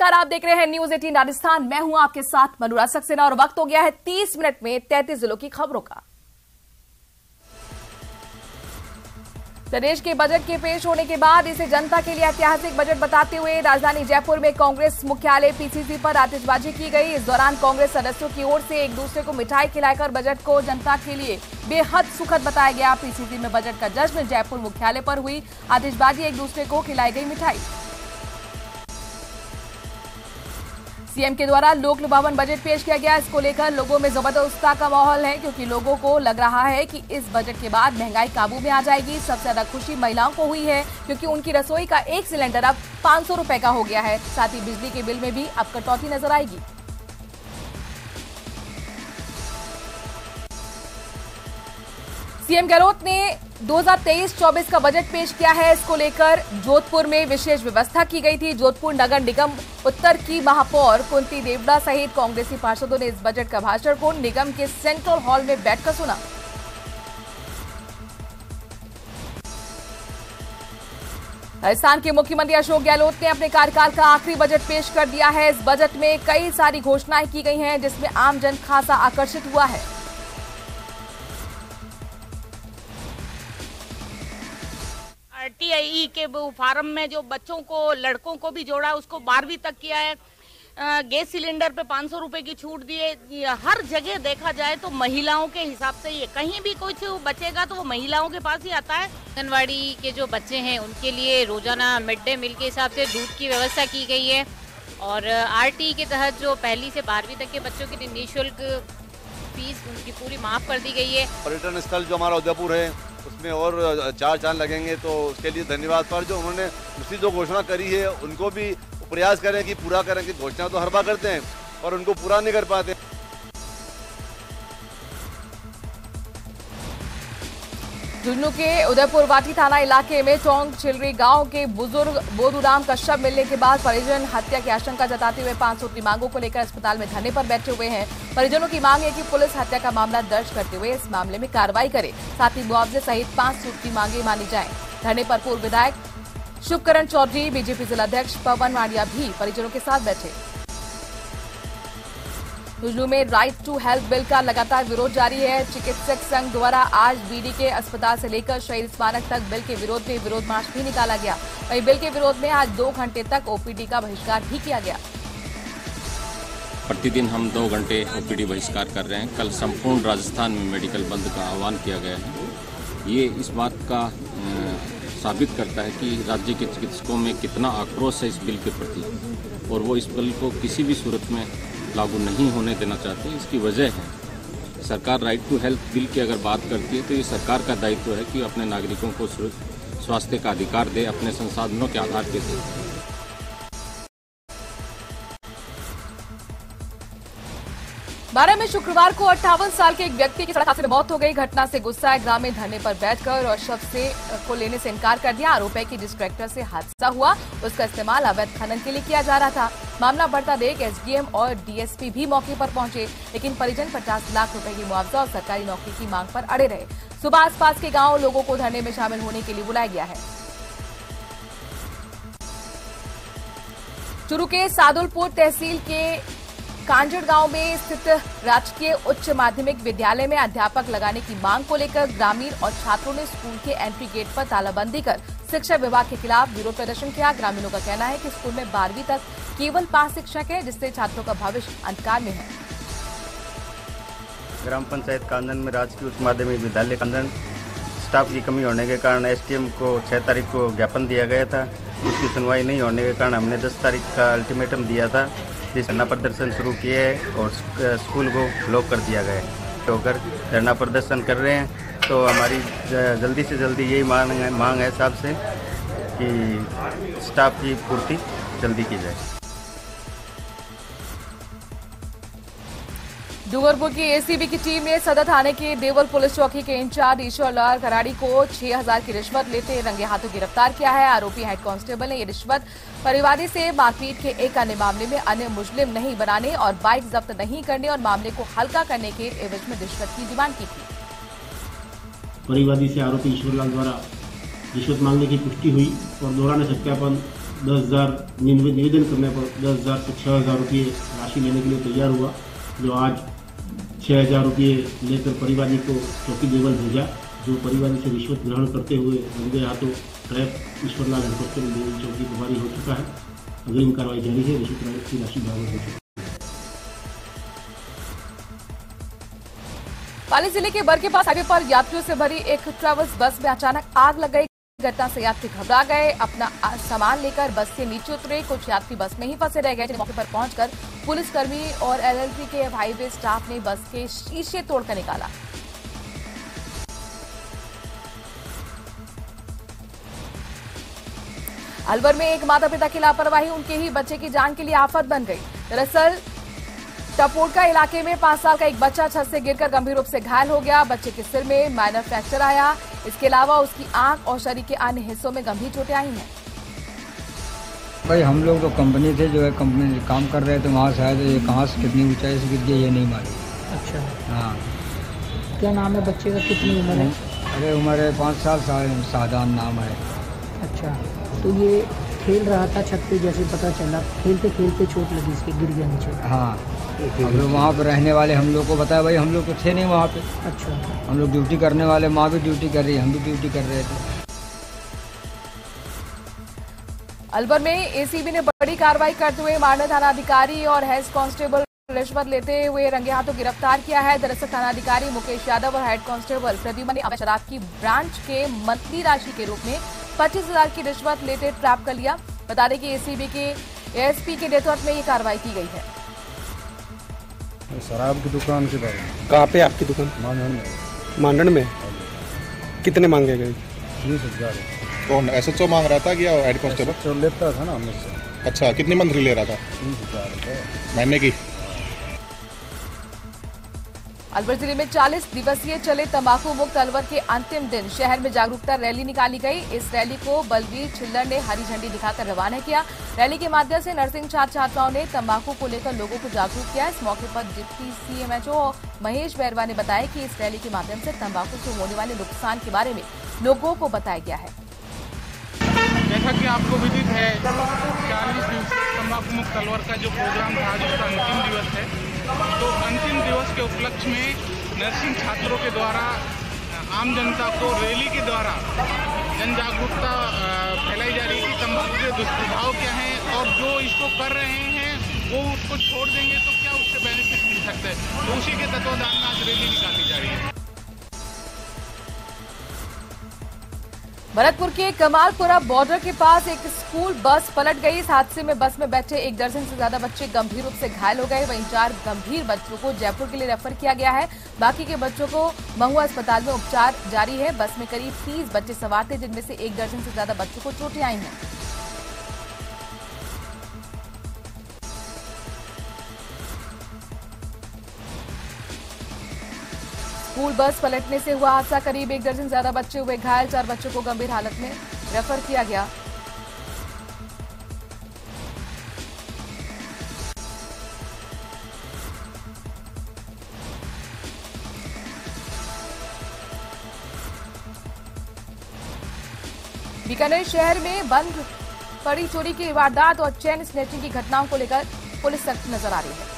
नमस्कार, आप देख रहे हैं न्यूज 18 राजस्थान। मैं हूं आपके साथ मनोराज सक्सेना और वक्त हो गया है 30 मिनट में 33 जिलों की खबरों का। प्रदेश के बजट के पेश होने के बाद इसे जनता के लिए ऐतिहासिक बजट बताते हुए राजधानी जयपुर में कांग्रेस मुख्यालय पीसीसी पर आतिशबाजी की गई। इस दौरान कांग्रेस सदस्यों की ओर से एक दूसरे को मिठाई खिलाकर बजट को जनता के लिए बेहद सुखद बताया गया। पीसीसी में बजट का जश्न जयपुर मुख्यालय पर हुई आतिशबाजी, एक दूसरे को खिलाई गई मिठाई। सीएम के द्वारा लोक लुभावन बजट पेश किया गया। इसको लेकर लोगों में जबरदस्त उत्साह का माहौल है, क्योंकि लोगों को लग रहा है कि इस बजट के बाद महंगाई काबू में आ जाएगी। सबसे ज्यादा खुशी महिलाओं को हुई है, क्योंकि उनकी रसोई का एक सिलेंडर अब 500 रुपए का हो गया है। साथ ही बिजली के बिल में भी अब कटौती नजर आएगी। सीएम गहलोत ने 2023-24 का बजट पेश किया है। इसको लेकर जोधपुर में विशेष व्यवस्था की गई थी। जोधपुर नगर निगम उत्तर की महापौर कुंती देवड़ा सहित कांग्रेसी पार्षदों ने इस बजट का भाषण को निगम के सेंट्रल हॉल में बैठकर सुना। राजस्थान के मुख्यमंत्री अशोक गहलोत ने अपने कार्यकाल का आखिरी बजट पेश कर दिया है। इस बजट में कई सारी घोषणाएं की गई हैं, जिसमें आम जन खासा आकर्षित हुआ है। RTI के फार्म में जो बच्चों को, लड़कों को भी जोड़ा, उसको 12वीं तक किया है। गैस सिलेंडर पे 500 रुपए की छूट दिए। हर जगह देखा जाए तो महिलाओं के हिसाब से ये कहीं भी कुछ बचेगा तो वो महिलाओं के पास ही आता है। आंगनवाड़ी के जो बच्चे हैं उनके लिए रोजाना मिड डे मील के हिसाब से दूध की व्यवस्था की गई है। और RTI के तहत जो 1ली से 12वीं तक के बच्चों की निःशुल्क फीस उनकी पूरी माफ कर दी गई है। पर्यटन स्थल जो हमारा उदयपुर है उसमें और 4 चांद लगेंगे, तो उसके लिए धन्यवाद। पर जो उन्होंने दूसरी जो घोषणा करी है उनको भी प्रयास करें कि पूरा करें, कि घोषणा तो हर बार करते हैं और उनको पूरा नहीं कर पाते। झुंझुनू के उदयपुर वाटी थाना इलाके में टोंग चिलरी गांव के बुजुर्ग बोधूराम का शव मिलने के बाद परिजन हत्या की आशंका जताते हुए 500 की मांगों को लेकर अस्पताल में धरने पर बैठे हुए हैं। परिजनों की मांग है कि पुलिस हत्या का मामला दर्ज करते हुए इस मामले में कार्रवाई करे, साथ ही मुआवजे सहित 5 सूट की मांगे मानी जाए। धरने पर पूर्व विधायक शुभकरण चौधरी, बीजेपी जिलाध्यक्ष पवन वाडिया भी परिजनों के साथ बैठे। झुंझुनू में राइट टू हेल्थ बिल का लगातार विरोध जारी है। चिकित्सक संघ द्वारा आज बीडी के अस्पताल से लेकर शहीद स्मारक तक बिल के विरोध में विरोध मार्च भी निकाला गया। वहीं बिल के विरोध में आज 2 घंटे तक ओपीडी का बहिष्कार भी किया गया। प्रतिदिन हम 2 घंटे ओपीडी बहिष्कार कर रहे हैं। कल संपूर्ण राजस्थान में मेडिकल बंद का आह्वान किया गया है। ये इस बात का साबित करता है कि राज्य के चिकित्सकों में कितना आक्रोश है इस बिल के प्रति, और वो इस बिल को किसी भी सूरत में लागू नहीं होने देना चाहते। इसकी वजह है सरकार राइट टू हेल्थ बिल की अगर बात करती है तो ये सरकार का दायित्व है कि अपने नागरिकों को स्वास्थ्य का अधिकार दे अपने संसाधनों के आधार पर दे। बारह में शुक्रवार को 58 साल के एक व्यक्ति की सड़क हादसे में मौत हो गई। घटना से गुस्साए ग्रामीण धरने पर बैठकर और शव को लेने से इनकार कर दिया। आरोप है कि जिस ट्रैक्टर से हादसा हुआ उसका इस्तेमाल अवैध खनन के लिए किया जा रहा था। मामला बढ़ता देख एसडीएम और डीएसपी भी मौके पर पहुंचे, लेकिन परिजन 50 लाख रुपए की मुआवजा और सरकारी नौकरी की मांग पर अड़े रहे। सुबह आसपास के गांव लोगों को धरने में शामिल होने के लिए बुलाया गया है। चूरू के सादुलपुर तहसील के कांजड़ गांव में स्थित राजकीय उच्च माध्यमिक विद्यालय में अध्यापक लगाने की मांग को लेकर ग्रामीण और छात्रों ने स्कूल के एंट्री गेट पर तालाबंदी कर शिक्षा विभाग के खिलाफ विरोध प्रदर्शन किया। ग्रामीणों का कहना है कि स्कूल में 12वीं तक केवल 5 शिक्षक है, जिससे छात्रों का भविष्य अंधकार में है। ग्राम पंचायत कांजन में राजकीय उच्च माध्यमिक विद्यालय कांजन स्टाफ की कमी होने के कारण एसडीएम को 6 तारीख को ज्ञापन दिया गया था। उसकी सुनवाई नहीं होने के कारण हमने 10 तारीख का अल्टीमेटम दिया था। धरना प्रदर्शन शुरू किए है और स्कूल को लॉक कर दिया गया है। तो अगर धरना प्रदर्शन कर रहे हैं तो हमारी जल्दी से जल्दी यही मांग है साहब से कि स्टाफ की पूर्ति जल्दी की जाए। डूंगरपुर की एसीबी की टीम ने सदर थाने के देवल पुलिस चौकी के इंचार्ज ईश्वरलाल कराड़ी को 6000 की रिश्वत लेते रंगे हाथों गिरफ्तार किया है। आरोपी हेड कांस्टेबल ने ये रिश्वत परिवादी से मारपीट के एक अन्य मामले में अन्य मुजरिम नहीं बनाने और बाइक जब्त नहीं करने और मामले को हल्का करने के एवज में रिश्वत की डिमांड की थी। परिवादी से आरोपी ईश्वरलाल द्वारा रिश्वत मांगने की पुष्टि हुई और दौरान सत्यापन 10,000 निवेदन करने पर 10,000 से 6,000 रुपये राशि लेने के लिए तैयार हुआ, जो आज 6,000 रुपये लेकर परिवादी को चौकी देवल भेजा, जो परिवादी से रिश्वत ग्रहण करते हुए रंगे हाथों ट्रैप ईश्वरलाल हेलीकॉप्टर चौकी प्रभारी हो चुका है। अग्रिम कार्रवाई जारी है। रिश्वत की राशि बरामद हो चुकी है। पाली जिले के बर के पास हाईवे पर यात्रियों से भरी एक ट्रैवल्स बस में अचानक आग लग गई। घटना से यात्री घबरा गए, अपना सामान लेकर बस से नीचे उतरे। कुछ यात्री बस में ही फंसे रह गए। मौके पर पहुंचकर पुलिसकर्मी और एलएलटी के हाईवे स्टाफ ने बस के शीशे तोड़कर निकाला। अलवर में एक माता पिता की लापरवाही उनके ही बच्चे की जान के लिए आफत बन गई। दरअसल टपोड़का इलाके में 5 साल का एक बच्चा छत से गिरकर गंभीर रूप से घायल हो गया। बच्चे के सिर में माइनर फ्रैक्चर आया। इसके अलावा उसकी आंख और शरीर के अन्य हिस्सों में गंभीर चोटें आई हैं। भाई हम लोग तो कंपनी थे, जो है कंपनी में काम कर रहे थे, वहाँ शायद ये कहाँ से कितनी ऊंचाई से गिर गया ये नहीं मालूम। अच्छा, हाँ। क्या नाम है बच्चे का, कितनी उम्र है? अरे उम्र है 5 साल, सादान नाम है। अच्छा, तो ये खेल रहा था छत पे, जैसे पता चला खेलते खेलते चोट लगी, इसके गिर गया नीचे। हाँ, हम लोग वहाँ पर रहने वाले हम लोग को बताया, भाई हम लोग तो थे नहीं वहाँ पे। अच्छा, हम लोग ड्यूटी करने वाले, माँ भी ड्यूटी कर रही है, हम भी ड्यूटी कर रहे थे। अलवर में एसीबी ने बड़ी कार्रवाई करते हुए माननीय थानाधिकारी और हेड कांस्टेबल रिश्वत लेते हुए रंगे हाथों गिरफ्तार किया है। दरअसल थानाधिकारी मुकेश यादव और हेड कांस्टेबल प्रद्युमन ने अवैध शराब की ब्रांच के मंथली राशि के रूप में 25,000 की रिश्वत लेते ट्रैप कर लिया। बता दें कि एसीबी के एएसपी के नेतृत्व में ये कार्रवाई की गई है। शराब की दुकान के बारे में। कहाँ पे आपकी दुकान? मांडन में। कितने मांगे गए? 20,000। कौन एसएचओ मांग रहा था क्या हेड कांस्टेबल? लेता था ना हमसे। अच्छा, कितनी मंथली ले रहा था? 30,000 महीने की। अलवर जिले में 40 दिवसीय चले तंबाकू मुक्त अलवर के अंतिम दिन शहर में जागरूकता रैली निकाली गई। इस रैली को बलवीर छिल्लर ने हरी झंडी दिखाकर रवाना किया। रैली के माध्यम से नर्सिंग छात्र छात्राओं ने तंबाकू को लेकर लोगों को जागरूक किया। इस मौके पर डिप्टी सीएमएचओ महेश बैरवा ने बताया कि इस रैली के माध्यम से तंबाकू से होने वाले नुकसान के बारे में लोगों को बताया गया है। जैसा कि आपको विदित है, 40 दिवसीय तंबाकू मुक्त अलवर का जो प्रोग्राम था, आज उसका अंतिम दिवस है। तो अंतिम दिवस के उपलक्ष्य में नर्सिंग छात्रों के द्वारा आम जनता को रैली के द्वारा जन जागरूकता फैलाई जा रही है कि तंबाकू के दुष्प्रभाव क्या हैं और जो इसको कर रहे हैं वो उसको छोड़ देंगे तो क्या उससे बेनिफिट मिल सकता है। तो उसी के तत्वाधान में आज रैली निकाली जा रही है। भरतपुर के कमालपुरा बॉर्डर के पास एक स्कूल बस पलट गई। इस हादसे में बस में बैठे 1 दर्जन से ज्यादा बच्चे गंभीर रूप से घायल हो गए। वहीं 4 गंभीर बच्चों को जयपुर के लिए रेफर किया गया है। बाकी के बच्चों को महुआ अस्पताल में उपचार जारी है। बस में करीब 30 बच्चे सवार थे, जिनमें से 1 दर्जन से ज्यादा बच्चों को चोटें आई हैं। स्कूल बस पलटने से हुआ हादसा, करीब 1 दर्जन ज्यादा बच्चे हुए घायल। 4 बच्चों को गंभीर हालत में रेफर किया गया। बीकानेर शहर में बंद पड़ी चोरी की वारदात और चेन स्नैचिंग की घटनाओं को लेकर पुलिस सख्त नजर आ रही है।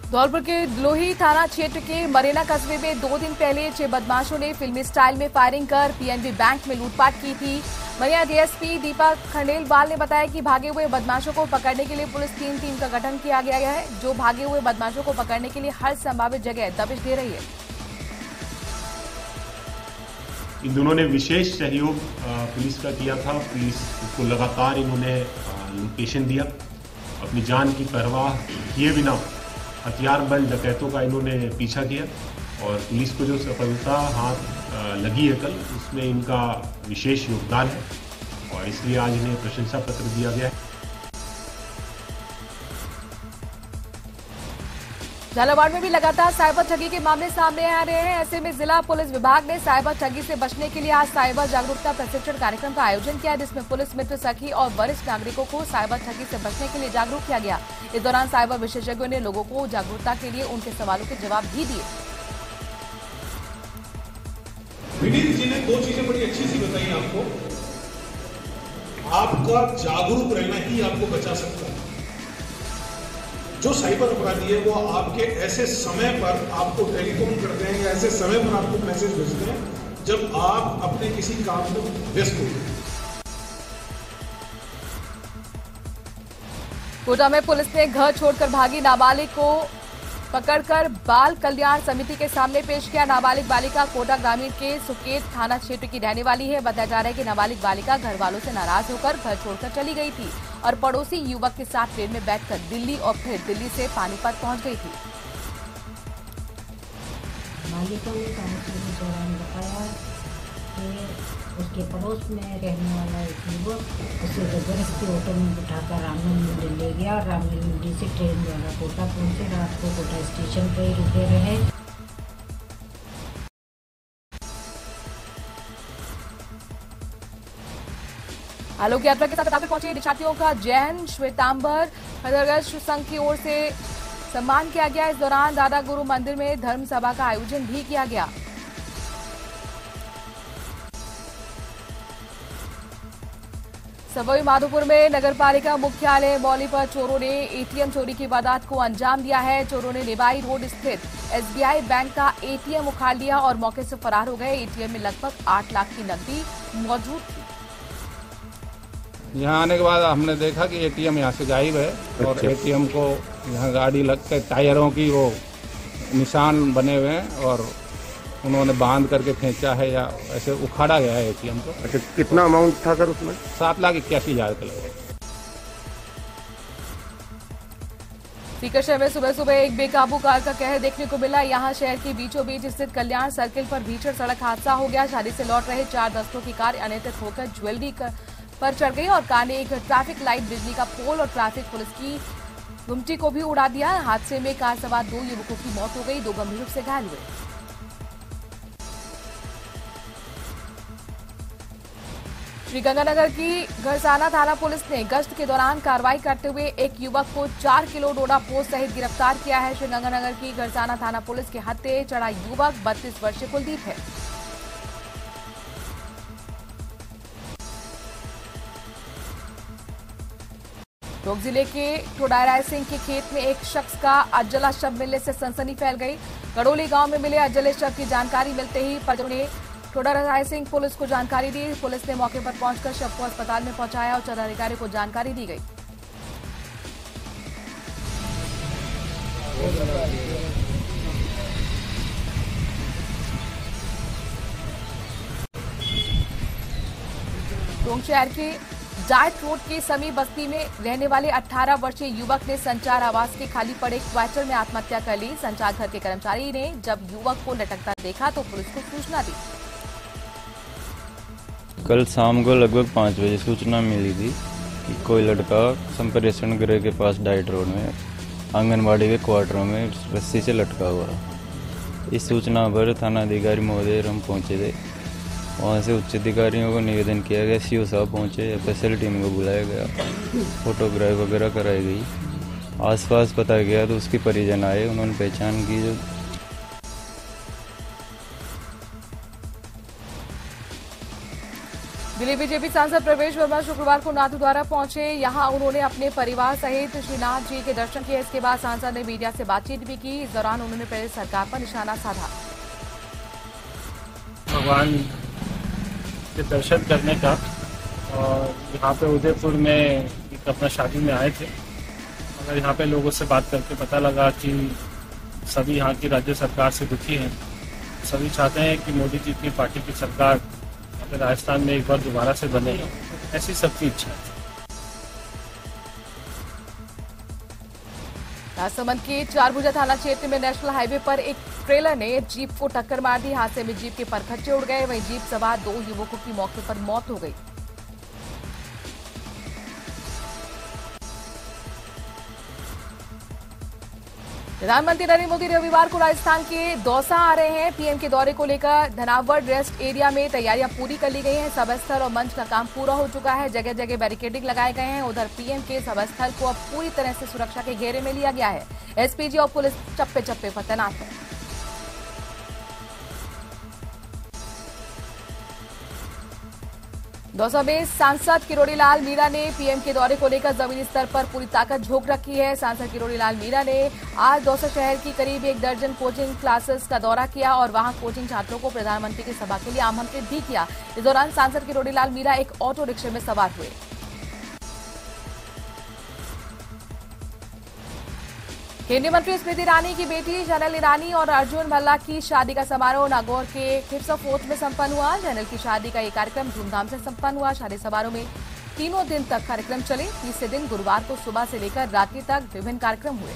धौलपुर के लोही थाना क्षेत्र के मरेना कस्बे में 2 दिन पहले 6 बदमाशों ने फिल्मी स्टाइल में फायरिंग कर पीएनबी बैंक में लूटपाट की थी। मरिया डीएसपी दीपक खंडेलवाल ने बताया कि भागे हुए बदमाशों को पकड़ने के लिए पुलिस 3 टीम का गठन किया गया है, जो भागे हुए बदमाशों को पकड़ने के लिए हर संभावित जगह दबिश दे रही है। इन दोनों ने विशेष सहयोग पुलिस का किया था। पुलिस को लगातार इन्होंने लोकेशन दिया। अपनी जान की परवाह किए बिना हथियार बंद डकैतों का इन्होंने पीछा किया और पुलिस को जो सफलता हाथ लगी है कल, उसमें इनका विशेष योगदान है और इसलिए आज इन्हें प्रशंसा पत्र दिया गया है। झालावाड़ में भी लगातार साइबर ठगी के मामले सामने आ रहे हैं। ऐसे में जिला पुलिस विभाग ने साइबर ठगी से बचने के लिए आज साइबर जागरूकता प्रशिक्षण कार्यक्रम का आयोजन किया, जिसमें पुलिस मित्र, सखी और वरिष्ठ नागरिकों को साइबर ठगी से बचने के लिए जागरूक किया गया। इस दौरान साइबर विशेषज्ञों ने लोगों को जागरूकता के लिए उनके सवालों के जवाब भी दिए। विनीत जी ने 2 चीजें बड़ी अच्छी सी बताई आपको। आपका जागरूक रहना ही आपको बचा सकता है। जो साइबर अपराधी है वो आपके ऐसे समय पर आपको टेलीफोन करते हैं या ऐसे समय पर आपको मैसेज भेजते हैं जब आप अपने किसी काम में व्यस्त हो। कोटा में पुलिस ने घर छोड़कर भागी नाबालिग को पकड़कर बाल कल्याण समिति के सामने पेश किया। नाबालिग बालिका कोटा ग्रामीण के सुकेत थाना क्षेत्र की रहने वाली है। बताया जा रहा है कि नाबालिग बालिका घर वालों से नाराज होकर घर छोड़कर चली गई थी और पड़ोसी युवक के साथ ट्रेन में बैठकर दिल्ली और फिर दिल्ली से पानीपत पहुंच गई थी। बालिका ने काउंसलिंग के दौरान बताया कि उसके पड़ोस में रहने वाला एक युवक उसे जबरदस्ती ऑटो में बिठाकर रामनगर मंदिर ले गया। रामनगर मंदिर से ट्रेन द्वारा कोटा पहुंचे। रात को कोटा स्टेशन पर ही रुके रहे। आलोक यात्रा के साथ प्रतापगढ़ पहुंचे दीक्षार्थियों का जैन श्वेतांबर खदरगढ़ संघ की ओर से सम्मान किया गया। इस दौरान दादा गुरु मंदिर में धर्म सभा का आयोजन भी किया गया। सवाई माधोपुर में नगरपालिका मुख्यालय मौली पर चोरों ने एटीएम चोरी की वारदात को अंजाम दिया है। चोरों ने नेबाई रोड स्थित एसबीआई बैंक का एटीएम उखाड़ लिया और मौके से फरार हो गए। एटीएम में लगभग 8 लाख की नकदी मौजूद थी। यहाँ आने के बाद हमने देखा कि एटीएम यहाँ से गायब है और एटीएम को यहाँ गाड़ी लगकर टायरों की वो निशान बने हुए हैं और उन्होंने बांध करके खींचा है या ऐसे उखाड़ा गया है एटीएम को। अच्छा, कितना अमाउंट था सर उसमें? 7,81,000 के लगभग। सीकर शहर में सुबह सुबह एक बेकाबू कार का कहर देखने को मिला। यहां शहर के बीचों बीच स्थित कल्याण सर्किल पर भीषण सड़क हादसा हो गया। शादी से लौट रहे 4 दोस्तों की कार अनियंत्रित होकर ज्वेलरी पर चढ़ गई और कार ने एक ट्रैफिक लाइट, बिजली का पोल और ट्रैफिक पुलिस की गुमटी को भी उड़ा दिया। हादसे में कार सवार 2 युवकों की मौत हो गई, 2 गंभीर रूप से घायल हुए। श्रीगंगानगर की घरसाना थाना पुलिस ने गश्त के दौरान कार्रवाई करते हुए एक युवक को 4 किलो डोडा पोस्त सहित गिरफ्तार किया है। श्रीगंगानगर की घरसाना थाना पुलिस के हत्थे चढ़ा युवक 32 वर्षीय कुलदीप है। टोंक जिले के टोडाराय सिंह के खेत में एक शख्स का अजला शव मिलने से सनसनी फैल गई। गड़ोली गांव में मिले अजले शव की जानकारी मिलते ही परिजनों ने टोडाराय सिंह पुलिस को जानकारी दी। पुलिस ने मौके पर पहुंचकर शव को अस्पताल में पहुंचाया और उच्चाधिकारी को जानकारी दी गई। टोंक शहर के जाट रोड के समी बस्ती में रहने वाले 18 वर्षीय युवक ने संचार आवास के खाली पड़े क्वार्टर में आत्महत्या कर ली। संचार घर के कर्मचारी ने जब युवक को लटकता देखा तो पुलिस को सूचना दी। कल शाम को लगभग 5 बजे सूचना मिली थी कि कोई लड़का संप्रेषण गृह के पास डाइट रोड में आंगनबाड़ी के क्वार्टरों में रस्सी से लटका हुआ। इस सूचना पर थानाधिकारी महोदय हम पहुंचे थे। वहां से उच्च अधिकारियों को निवेदन किया गया। सीओ साहब पहुंचे, एफएसएल टीम को बुलाया गया, फोटोग्राफी वगैरह कराई गई। आसपास पता गया तो उसके परिजन आए, उन्होंने पहचान की। जो दिल्ली बीजेपी सांसद प्रवेश वर्मा शुक्रवार को नाथद्वारा पहुंचे। यहां उन्होंने अपने परिवार सहित श्रीनाथ जी के दर्शन किए। इसके बाद सांसद ने मीडिया से बातचीत भी की। इस दौरान उन्होंने प्रदेश सरकार पर निशाना साधा। भगवान के दर्शन करने का और यहाँ पे उदयपुर में एक अपना शादी में आए थे। मगर यहाँ पे लोगों से बात करके पता लगा कि सभी यहाँ की राज्य सरकार से दुखी हैं। सभी चाहते हैं कि मोदी जी की पार्टी की सरकार राजस्थान में एक बार दोबारा से बने, ऐसी सबकी इच्छा है। राजसमंद के चारभुजा थाना क्षेत्र में नेशनल हाईवे पर एक ट्रेलर ने जीप को टक्कर मार दी। हादसे में जीप के परखच्चे उड़ गए, वहीं जीप सवार 2 युवकों की मौके पर मौत हो गई। प्रधानमंत्री नरेंद्र मोदी रविवार को राजस्थान के दौसा आ रहे हैं। पीएम के दौरे को लेकर धनावड़ रेस्ट एरिया में तैयारियां पूरी कर ली गई हैं। सभास्थल और मंच का काम पूरा हो चुका है। जगह जगह बैरिकेडिंग लगाए गए हैं। उधर पीएम के सभास्थल को अब पूरी तरह से सुरक्षा के घेरे में लिया गया है। एसपीजी और पुलिस चप्पे चप्पे पर तैनात है। दौसा में सांसद किरोड़ी लाल मीणा ने पीएम के दौरे को लेकर जमीनी स्तर पर पूरी ताकत झोंक रखी है। सांसद किरोड़ी लाल मीणा ने आज दौसा शहर की करीब 1 दर्जन कोचिंग क्लासेस का दौरा किया और वहां कोचिंग छात्रों को प्रधानमंत्री की सभा के लिए आमंत्रित भी किया। इस दौरान सांसद किरोड़ी लाल मीणा एक ऑटो रिक्शा में सवार हुए। केंद्रीय मंत्री स्मृति ईरानी की बेटी जनरल ईरानी और अर्जुन भल्ला की शादी का समारोह नागौर के हिप्सा फोर्ट में संपन्न हुआ। जनरल की शादी का ये कार्यक्रम धूमधाम से संपन्न हुआ। शादी समारोह में 3 दिन तक कार्यक्रम चले। तीसरे दिन गुरुवार को सुबह से लेकर रात्रि तक विभिन्न कार्यक्रम हुए।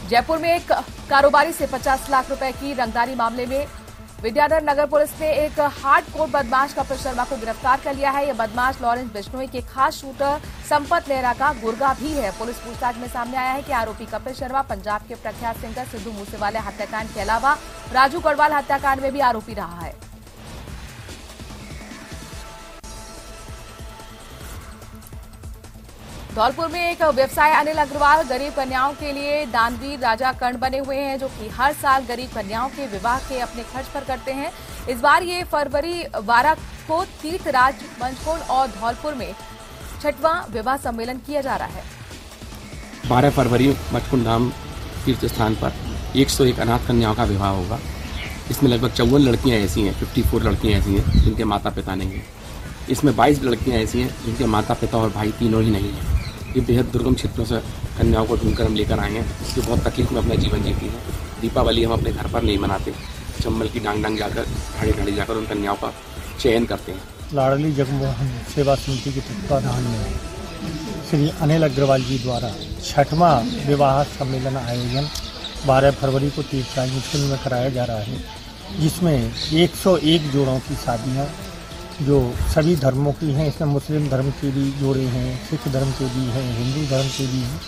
जयपुर में एक कारोबारी से 50 लाख रुपए की रंगदारी मामले में विद्याधर नगर पुलिस ने एक हार्डकोर बदमाश कपिल शर्मा को गिरफ्तार कर लिया है। यह बदमाश लॉरेंस बिश्नोई के खास शूटर संपत नेहरा का गुर्गा भी है। पुलिस पूछताछ में सामने आया है कि आरोपी कपिल शर्मा पंजाब के प्रख्यात सिंगर सिद्धू मूसेवाले हत्याकांड के अलावा राजू गढ़वाल हत्याकांड में भी आरोपी रहा है। धौलपुर में एक व्यवसाय अनिल अग्रवाल गरीब कन्याओं के लिए दानवीर राजा कर्ण बने हुए हैं, जो कि हर साल गरीब कन्याओं के विवाह के अपने खर्च पर करते हैं। इस बार ये फरवरी 12 को तीर्थराज मंचकुंड और धौलपुर में 6वां विवाह सम्मेलन किया जा रहा है। 12 फरवरी मंचकुंड धाम तीर्थ स्थान पर 101 अनाथ कन्याओं का विवाह होगा। इसमें लगभग 54 लड़कियां ऐसी हैं, 54 लड़कियां ऐसी हैं जिनके माता पिता नहीं हैं। इसमें 22 लड़कियां ऐसी हैं जिनके माता पिता और भाई तीनों ही नहीं हैं। ये बेहद दुर्गम क्षेत्रों से कन्याओं को ढूंढकर हम लेकर आए हैं, जो बहुत तकलीफ में अपना जीवन जीती हैं। दीपावली हम अपने घर पर नहीं मनाते, चंबल की डांग जाकर ढाड़ी ढाड़ी जाकर उन कन्याओं का चयन करते हैं। लाडली जगमोहन सेवा समिति के तत्वाधान में श्री अनिल अग्रवाल जी द्वारा 6वां विवाह सम्मेलन आयोजन 12 फरवरी को तीर्थराज मंचकुंड में कराया जा रहा है, जिसमें 101 जोड़ों की शादियाँ जो सभी धर्मों की हैं। इसमें मुस्लिम धर्म के भी जोड़े हैं, सिख धर्म के भी हैं, हिंदू धर्म के भी हैं।